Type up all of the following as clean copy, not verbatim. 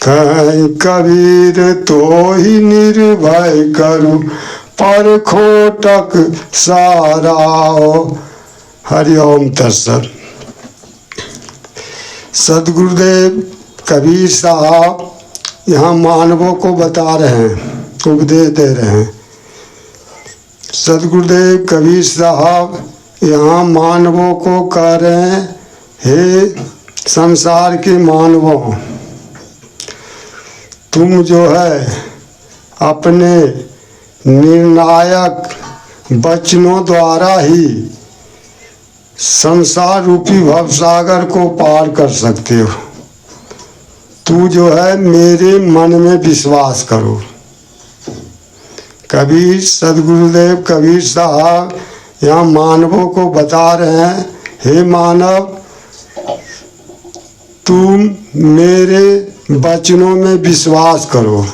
कहीं कबीर तो ही निर्भय करूं, पर खोटक सारा हो। हरिओम तत्सत। सदगुरुदेव कबीर साहब यहाँ मानवों को बता रहे हैं, उपदेश दे रहे हैं। सदगुरुदेव कबीर साहब यहाँ मानवों को कह रहे हैं, हे संसार के मानवों, तुम जो है अपने निर्णायक वचनों द्वारा ही संसार रूपी भवसागर को पार कर सकते हो। तू जो है मेरे मन में विश्वास करो। कबीर सदगुरुदेव कबीर साहब यहाँ मानवों को बता रहे हैं, हे मानव, तुम मेरे वचनों में विश्वास करो।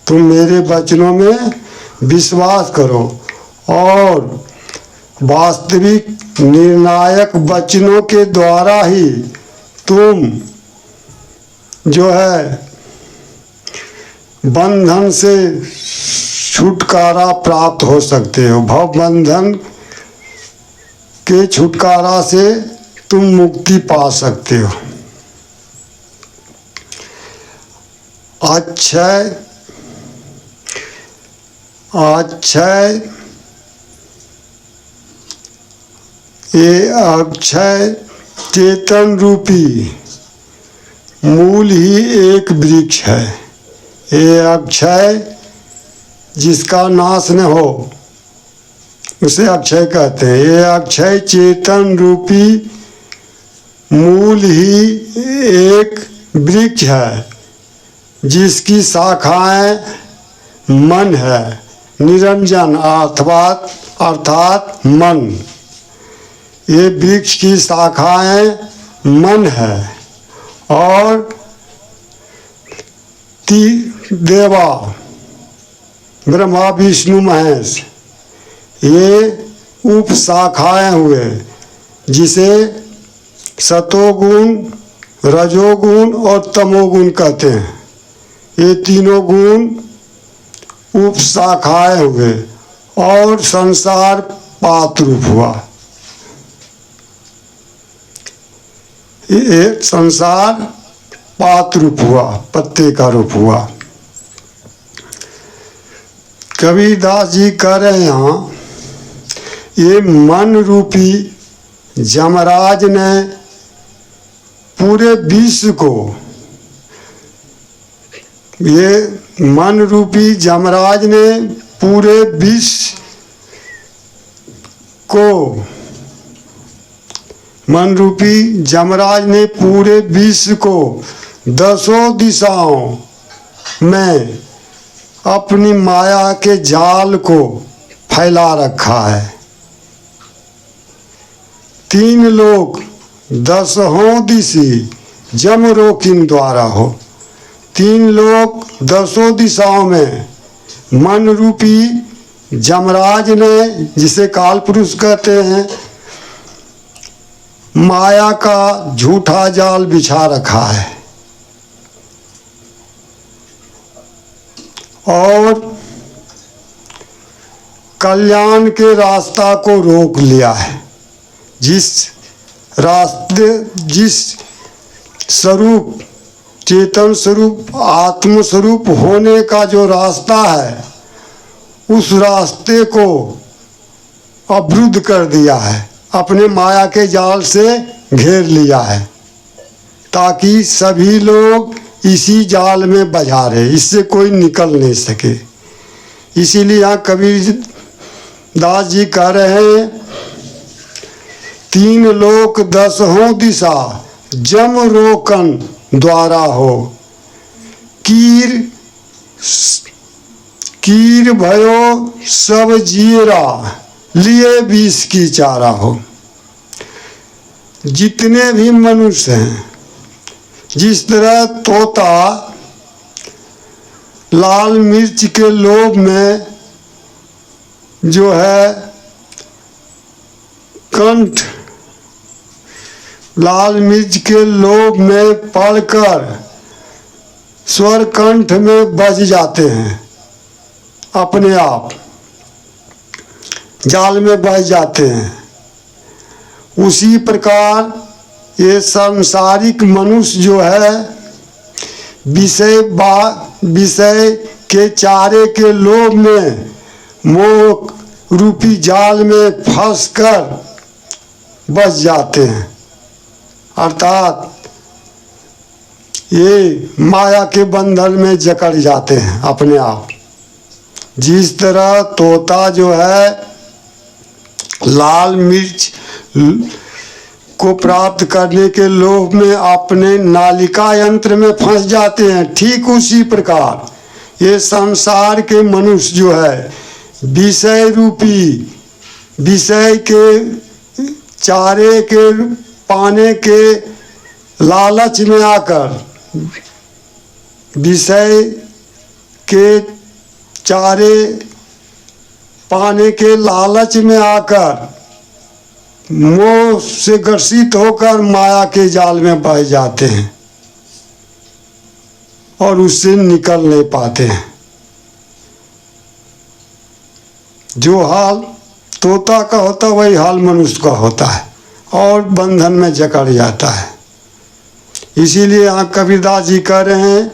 तुम मेरे वचनों में विश्वास करो और वास्तविक निर्णायक वचनों के द्वारा ही तुम जो है बंधन से छुटकारा प्राप्त हो सकते हो। भव बंधन के छुटकारा से तुम मुक्ति पा सकते हो। अक्षय ये अक्षय चेतन रूपी मूल ही एक वृक्ष है। ये अक्षय जिसका नाश न हो उसे अक्षय कहते हैं। ये अक्षय चेतन रूपी मूल ही एक वृक्ष है जिसकी शाखाएं मन है, निरंजन अर्थात मन। ये वृक्ष की शाखाएं मन है और देवा ब्रह्मा विष्णु महेश ये उपशाखाएं हुए, जिसे सतोगुण, रजोगुण और तमोगुण कहते हैं। ये तीनों गुण उपशाखाएं हुए और संसार पात रूप हुआ। ये संसार पात रूप हुआ, पत्ते का रूप हुआ। कबीरदास जी कह रहे हैं यहाँ, ये मन रूपी जमराज ने पूरे विश्व को, ये मन रूपी जमराज ने पूरे विश्व को, मन रूपी जमराज ने पूरे विश्व को 10 दिशाओं में अपनी माया के जाल को फैला रखा है। 3 लोग 10 दिशी जमरोकिन द्वारा हो। 3 लोग 10 दिशाओं में मन रूपी जमराज ने, जिसे काल पुरुष कहते हैं, माया का झूठा जाल बिछा रखा है और कल्याण के रास्ता को रोक लिया है। जिस स्वरूप, चेतन स्वरूप, आत्म स्वरूप होने का जो रास्ता है, उस रास्ते को अवरुद्ध कर दिया है, अपने माया के जाल से घेर लिया है, ताकि सभी लोग इसी जाल में बझारे, इससे कोई निकल नहीं सके। इसीलिए यहाँ कबीर दास जी कह रहे हैं, 3 लोक 10 दिशा जम रोकन द्वारा हो। कीर भयो सब जीरा, लिए विष की चारा हो। जितने भी मनुष्य हैं, जिस तरह तोता लाल मिर्च के लोभ में जो है कंठ, लाल मिर्च के लोभ में पड़कर स्वर कंठ में बज जाते हैं, अपने आप जाल में बज जाते हैं। उसी प्रकार ये सांसारिक मनुष्य जो है विषय के चारे के लोभ में मोह रूपी जाल में फंसकर बच जाते हैं, अर्थात ये माया के बंधन में जकड़ जाते हैं अपने आप। जिस तरह तोता जो है लाल मिर्च को प्राप्त करने के लोभ में अपने नालिका यंत्र में फंस जाते हैं, ठीक उसी प्रकार ये संसार के मनुष्य जो है विषय रूपी विषय के चारे के पाने के लालच में आकर, विषय के चारे पाने के लालच में आकर मोह से ग्रसित होकर माया के जाल में बह जाते हैं और उससे निकल नहीं पाते हैं। जो हाल तोता का होता वही हाल मनुष्य का होता है और बंधन में जकड़ जाता है। इसीलिए यहाँ कबीरदास जी कह रहे हैं